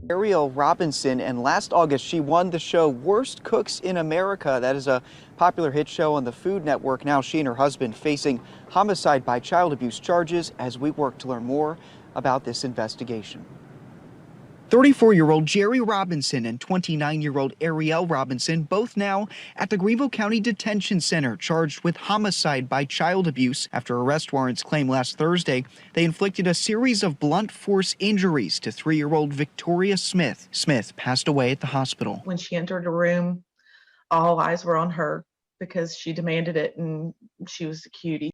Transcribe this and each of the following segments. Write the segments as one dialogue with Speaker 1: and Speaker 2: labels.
Speaker 1: Ariel Robinson, and last August she won the show Worst Cooks in America. That is a popular hit show on the Food Network. Now she and her husband facing homicide by child abuse charges as we work to learn more about this investigation. 34-year-old Jerry Robinson and 29-year-old Ariel Robinson, both now at the Greenville County Detention Center, charged with homicide by child abuse after arrest warrants claim last Thursday they inflicted a series of blunt force injuries to 3-year-old Victoria Smith. Smith passed away at the hospital.
Speaker 2: When she entered the room, all eyes were on her because she demanded it and she was the cutie.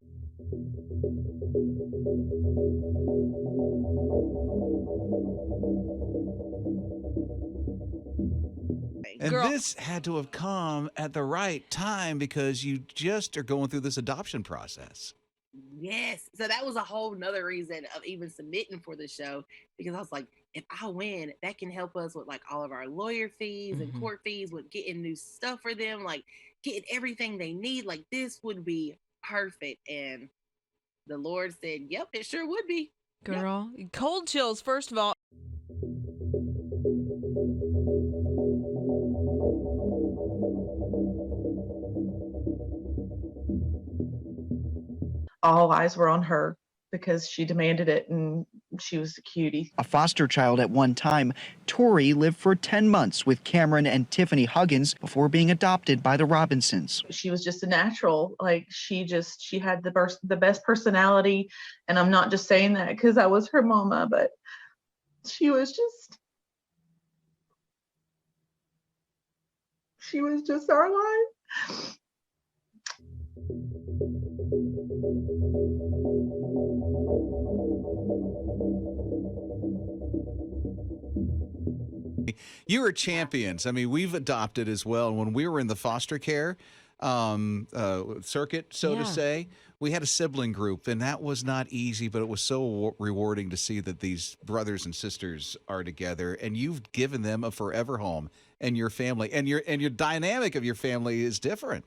Speaker 3: And this had to have come at the right time because you just are going through this adoption process.
Speaker 4: Yes. So that was a whole nother reason of even submitting for the show, because I was like, if I win, that can help us with like all of our lawyer fees and court fees, with getting new stuff for them, like getting everything they need. Like this would be perfect. And the Lord said, yep, it sure would be.
Speaker 5: Girl, cold chills, first of all.
Speaker 2: All eyes were on her because she demanded it and she was the cutie.
Speaker 1: A foster child at one time, Tori lived for 10 months with Cameron and Tiffany Huggins before being adopted by the Robinsons.
Speaker 2: She was just a natural. Like she had the best personality. And I'm not just saying that because I was her mama, but she was just our life.
Speaker 3: You are champions. I mean, we've adopted as well. When we were in the foster care circuit, so to say, we had a sibling group, and that was not easy, but it was so rewarding to see that these brothers and sisters are together, and you've given them a forever home, and your family, and your dynamic of your family is different.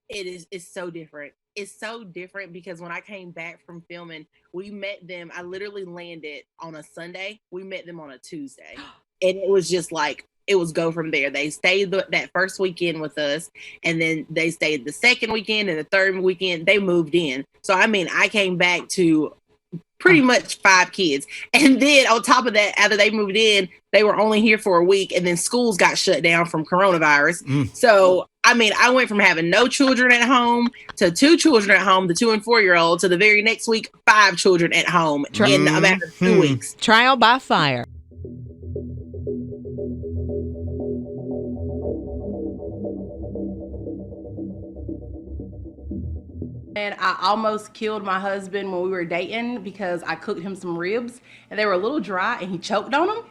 Speaker 4: It's so different. It's so different because when I came back from filming, we met them. I literally landed on a Sunday. We met them on a Tuesday. And it was just like, it was go from there. They stayed that first weekend with us, and then they stayed the second weekend, and the third weekend they moved in. So, I mean, I came back to pretty much 5 kids. And then on top of that, after they moved in, they were only here for a week, and then schools got shut down from coronavirus. So, I mean, I went from having no children at home to 2 children at home, the 2 and 4-year-old, to the very next week, 5 children at home in a matter of 2 weeks.
Speaker 5: Trial by fire.
Speaker 6: And I almost killed my husband when we were dating because I cooked him some ribs and they were a little dry and he choked on them.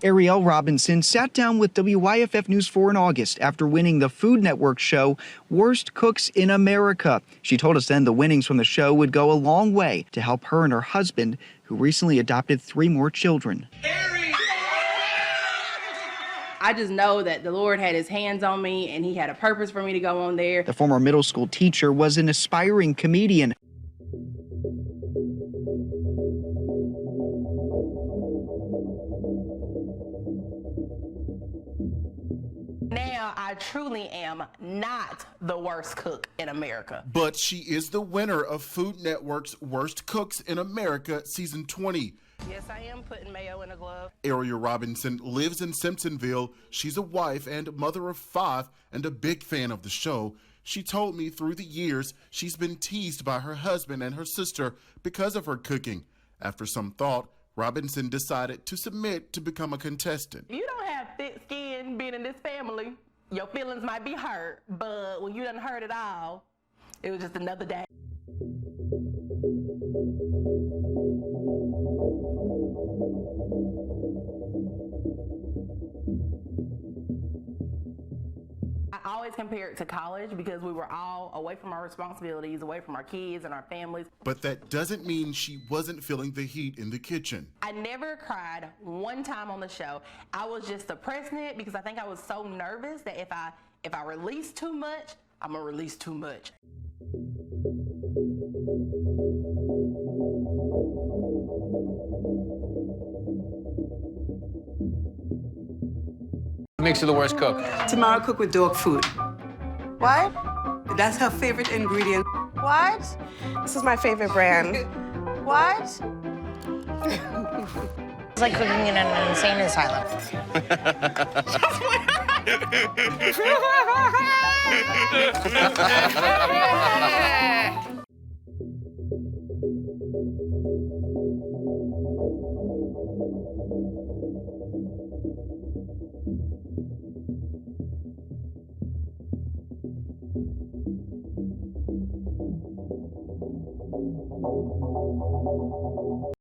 Speaker 1: Ariel Robinson sat down with WYFF News 4 in August after winning the Food Network show Worst Cooks in America. She told us then the winnings from the show would go a long way to help her and her husband, who recently adopted 3 more children.
Speaker 6: I just know that the Lord had his hands on me and he had a purpose for me to go on there.
Speaker 1: The former middle school teacher was an aspiring comedian.
Speaker 7: Now I truly am not the worst cook in America.
Speaker 8: But she is the winner of Food Network's Worst Cooks in America Season 20.
Speaker 7: Yes, I am putting mayo in a glove.
Speaker 8: Ariel Robinson lives in Simpsonville. She's a wife and mother of 5 and a big fan of the show. She told me through the years she's been teased by her husband and her sister because of her cooking. After some thought, Robinson decided to submit to become a contestant.
Speaker 7: You don't have thick skin being in this family. Your feelings might be hurt, but when you done hurt it all, it was just another day.
Speaker 6: I
Speaker 7: always compare it to college because we were all away from our responsibilities, away from our kids and our families.
Speaker 8: But that doesn't mean she wasn't feeling the heat in the kitchen.
Speaker 7: I never cried one time on the show. I was just suppressing it because I think I was so nervous that if I release too much, I'm gonna release too much.
Speaker 9: What makes you the worst cook?
Speaker 10: Tamara cook with dog food.
Speaker 11: What?
Speaker 10: That's her favorite ingredient.
Speaker 11: What? This is my favorite brand. What?
Speaker 12: It's like cooking in an insane asylum.